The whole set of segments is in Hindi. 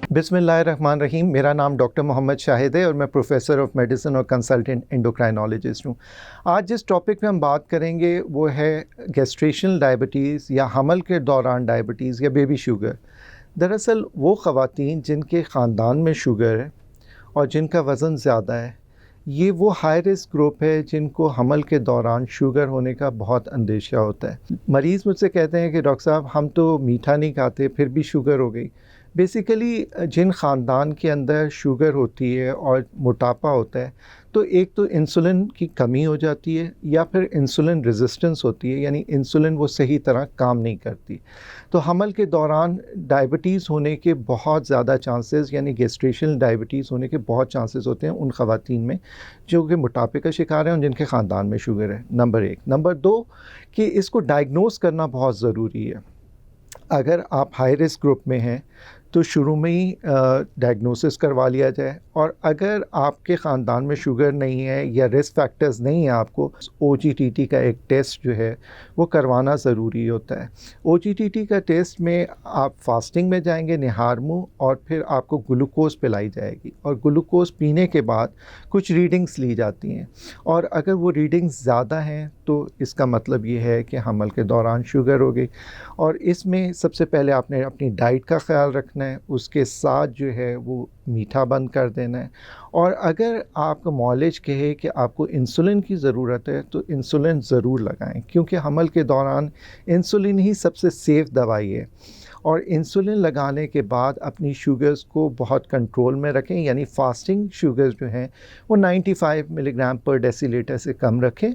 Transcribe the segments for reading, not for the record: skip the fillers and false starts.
बिस्मिल्लाहिर्रहमानिर्रहीम। मेरा नाम डॉक्टर मोहम्मद शाहिद है और मैं प्रोफेसर ऑफ मेडिसिन और कंसल्टेंट एंडोक्राइनोलॉजिस्ट हूँ। आज जिस टॉपिक पे हम बात करेंगे वो है गेस्ट्रेशनल डायबिटीज़ या हमल के दौरान डायबिटीज़ या बेबी शुगर। दरअसल वो ख़वातीन जिनके ख़ानदान में शुगर है और जिनका वज़न ज़्यादा है, ये वो हाई रिस्क ग्रुप है जिनको हमल के दौरान शुगर होने का बहुत अंदेशा होता है। मरीज़ मुझसे कहते हैं कि डॉक्टर साहब हम तो मीठा नहीं खाते फिर भी शुगर हो गई। बेसिकली जिन ख़ानदान के अंदर शुगर होती है और मोटापा होता है, तो एक तो इंसुलिन की कमी हो जाती है या फिर इंसुलिन रेजिस्टेंस होती है, यानी इंसुलिन वो सही तरह काम नहीं करती। तो हमल के दौरान डायबिटीज़ होने के बहुत ज़्यादा चांसेस, यानी गेस्ट्रेशनल डायबिटीज़ होने के बहुत चांसेस होते हैं उन ख़वातीन में जो कि मोटापे का शिकार हैं और जिनके ख़ानदान में शुगर है। नंबर 1। नंबर 2 कि इसको डायग्नोस करना बहुत ज़रूरी है। अगर आप हाई रिस्क ग्रुप में हैं तो शुरू में ही डायग्नोसिस करवा लिया जाए, और अगर आपके ख़ानदान में शुगर नहीं है या रिस्क फैक्टर्स नहीं है, आपको OGTT का एक टेस्ट जो है वो करवाना ज़रूरी होता है। OGTT का टेस्ट में आप फास्टिंग में जाएंगे निहार मुँह, और फिर आपको ग्लूकोज़ पिलाई जाएगी और ग्लूकोज़ पीने के बाद कुछ रीडिंग्स ली जाती हैं, और अगर वो रीडिंग्स ज़्यादा हैं तो इसका मतलब ये है कि हमल के दौरान शुगर हो गई। और इसमें सबसे पहले आपने अपनी डाइट का ख़्याल रखना है, उसके साथ जो है वो मीठा बंद कर देना है। और अगर आपका मौलिज कहे कि आपको इंसुलिन की ज़रूरत है तो इंसुलिन ज़रूर लगाएं, क्योंकि हमल के दौरान इंसुलिन ही सबसे सेफ़ दवाई है। और इंसुलिन लगाने के बाद अपनी शुगर्स को बहुत कंट्रोल में रखें, यानी फास्टिंग शुगर्स जो हैं वो 95 मिलीग्राम पर डेसीलीटर से कम रखें,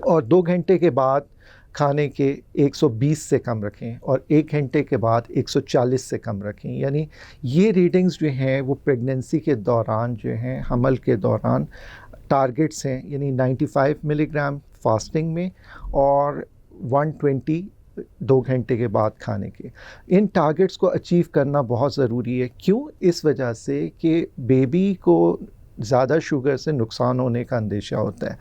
और 2 घंटे के बाद खाने के 120 से कम रखें, और 1 घंटे के बाद 140 से कम रखें। यानी ये रीडिंग्स जो हैं वो प्रेगनेंसी के दौरान जो हैं, हमल के दौरान टारगेट्स हैं, यानी 95 मिलीग्राम फास्टिंग में और 120 2 घंटे के बाद खाने के। इन टारगेट्स को अचीव करना बहुत ज़रूरी है। क्यों? इस वजह से कि बेबी को ज़्यादा शुगर से नुकसान होने का अंदेशा होता है।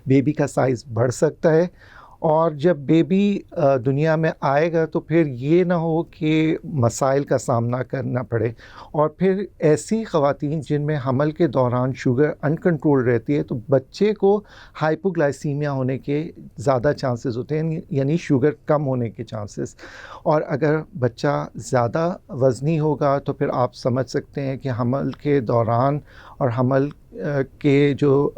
बेबी का साइज़ बढ़ सकता है, और जब बेबी दुनिया में आएगा तो फिर ये ना हो कि मसाइल का सामना करना पड़े। और फिर ऐसी ख़वातीन जिनमें हमल के दौरान शुगर अनकंट्रोल रहती है तो बच्चे को हाइपोग्लाइसीमिया होने के ज़्यादा चांसेस होते हैं, यानी शुगर कम होने के चांसेस। और अगर बच्चा ज़्यादा वज़नी होगा तो फिर आप समझ सकते हैं कि हमल के दौरान और हमल के जो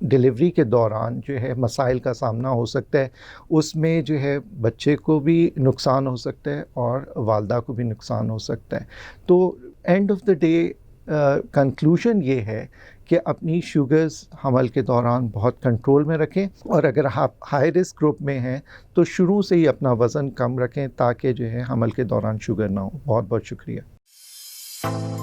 डिलीवरी के दौरान जो है मसाइल का सामना हो सकता है। उसमें जो है बच्चे को भी नुकसान हो सकता है और वालदा को भी नुकसान हो सकता है। तो end of the day conclusion ये है कि अपनी शुगर्स हमल के दौरान बहुत कंट्रोल में रखें, और अगर आप हाई रिस्क ग्रुप में हैं तो शुरू से ही अपना वज़न कम रखें ताकि जो है हमल के दौरान शुगर ना हो। बहुत बहुत शुक्रिया।